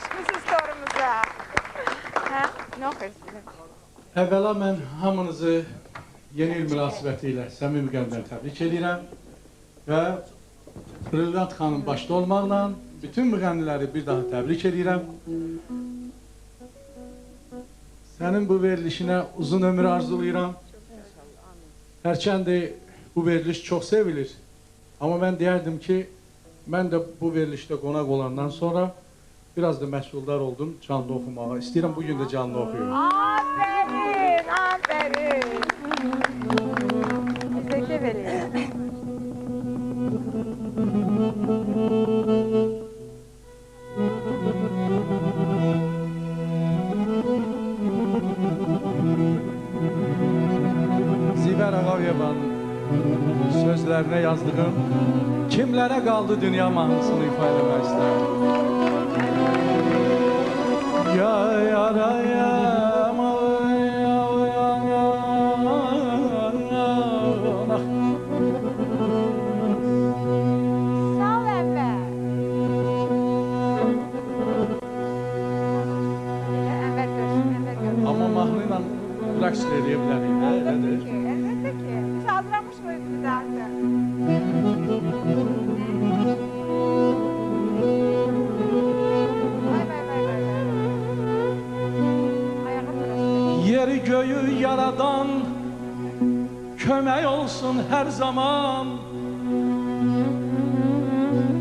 düşmüşsünüz torumuza. Hə? Nə oxuyursunuz? Əvvəla mən hamınızı yeni il münasibəti ilə səmimi qəlbdən təbrik edirəm və Brilliant xanım başda olmaqla bütün müğənniləri bir daha təbrik edirəm. Sənin bu verilişinə uzun ömür arzulayıram. Hərçəndi bu veriliş çox sevilir. Amma mən deyərdim ki, mən də bu verilişdə qonaq olandan sonra biraz da məsuldar oldum canlı oxumağa. İstəyirəm bugün də canlı oxuyum. Aferin, aferin. Teşekkür ederim. Zivər Ağayevanın sözlərinə yazdığım kimlərə qaldı dünya mahnısını ifa eləmək istərdim. Ya yarayam Sağ ol Enver. Enver görsün. Amma mahnı ilə rəqs eləyə bilərik. Elbette ki, elbette ki. Biz hazırlamış mıyız bir zaten? Vay vay vay vay. Ayağa durasın. Yeri göyü yaradan kömək olsun hər zaman.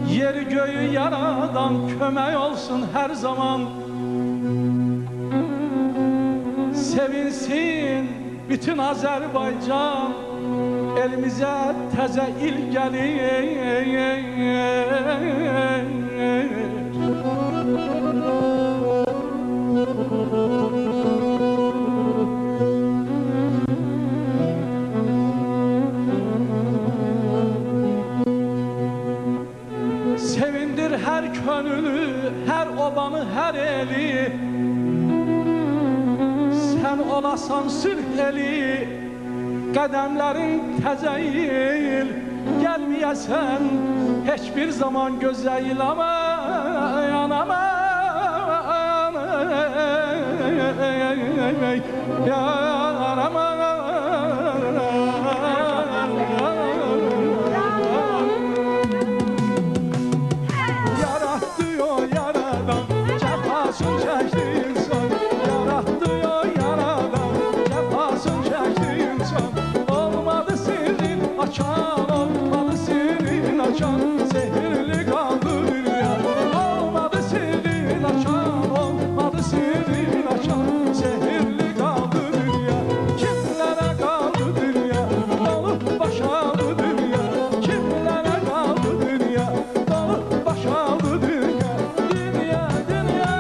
Yeri göyü yaradan kömək olsun hər zaman. Sevinsin bütün Azərbaycan, elimizə təzə il sevindir hər könülü, hər obanı, hər eli. Sən olasan sülh eli, qədəmlərin təzəyil. Gəlməyəsən heç bir zaman gözəyil aman, aman, yar aman. Yarattı o yaradan, cəfasın çəkdi insan. Yarattı o yaradan, cəfasın çəkdi insan. Olmadı sirrin açan, olmadı sirrin açan. Zehirli qaldı dünya. Olmadı sirrin açan, olmadı sirrin açan. Zehirli qaldı dünya. Kimlərə qaldı dünya, dolup boşaldı dünya. Kimlərə qaldı dünya, dolup boşaldı dünya. Dünya, dünya,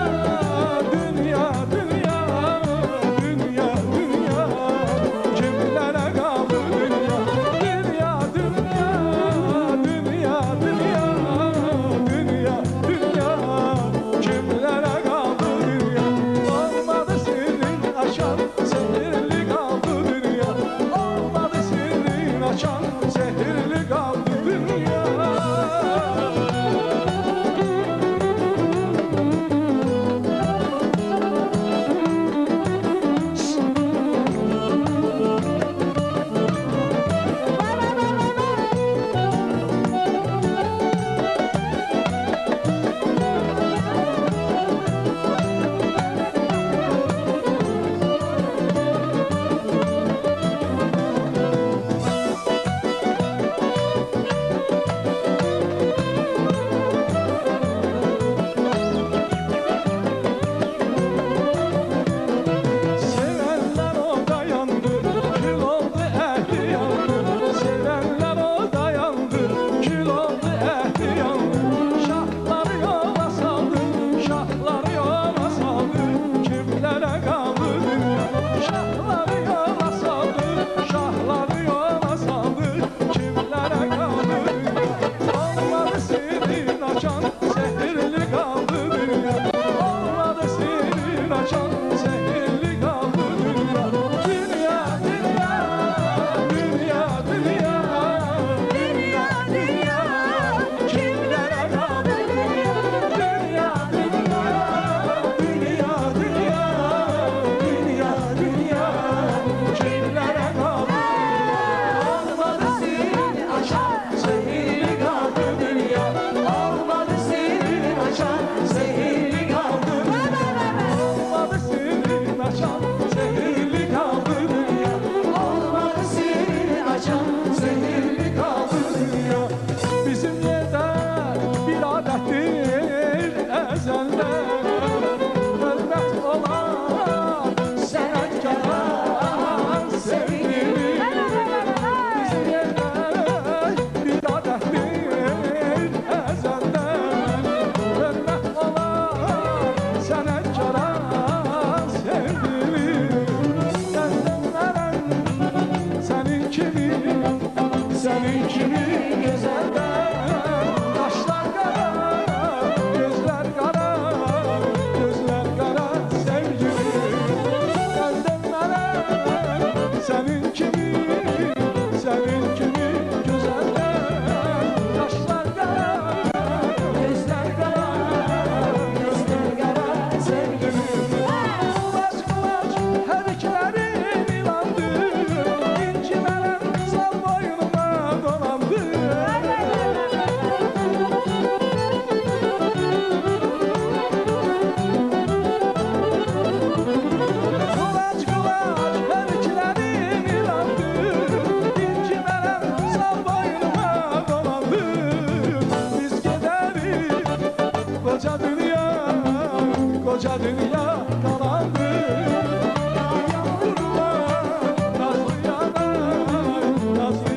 koca dünya kalandır. Yağmurlar, nazlı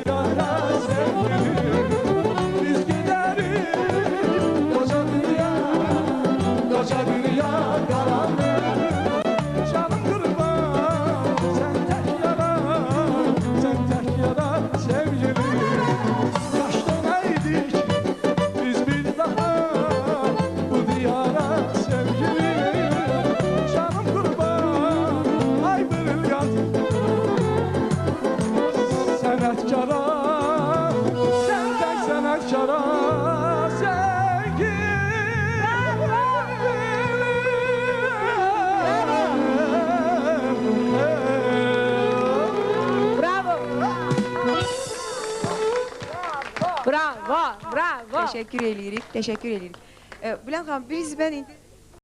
yana sevgilim. Biz gideriz, koca dünya kalandır. Canım kurban, sen tek yana sevgilim. Yaştan eydik biz bir daha bu diyara sevgilim. Canım kurban, ay brilliant senetkara, senden senetkara Bravo, bravo. Teşekkür edirik, teşekkür edirik. Bülent xanım, biz ben indi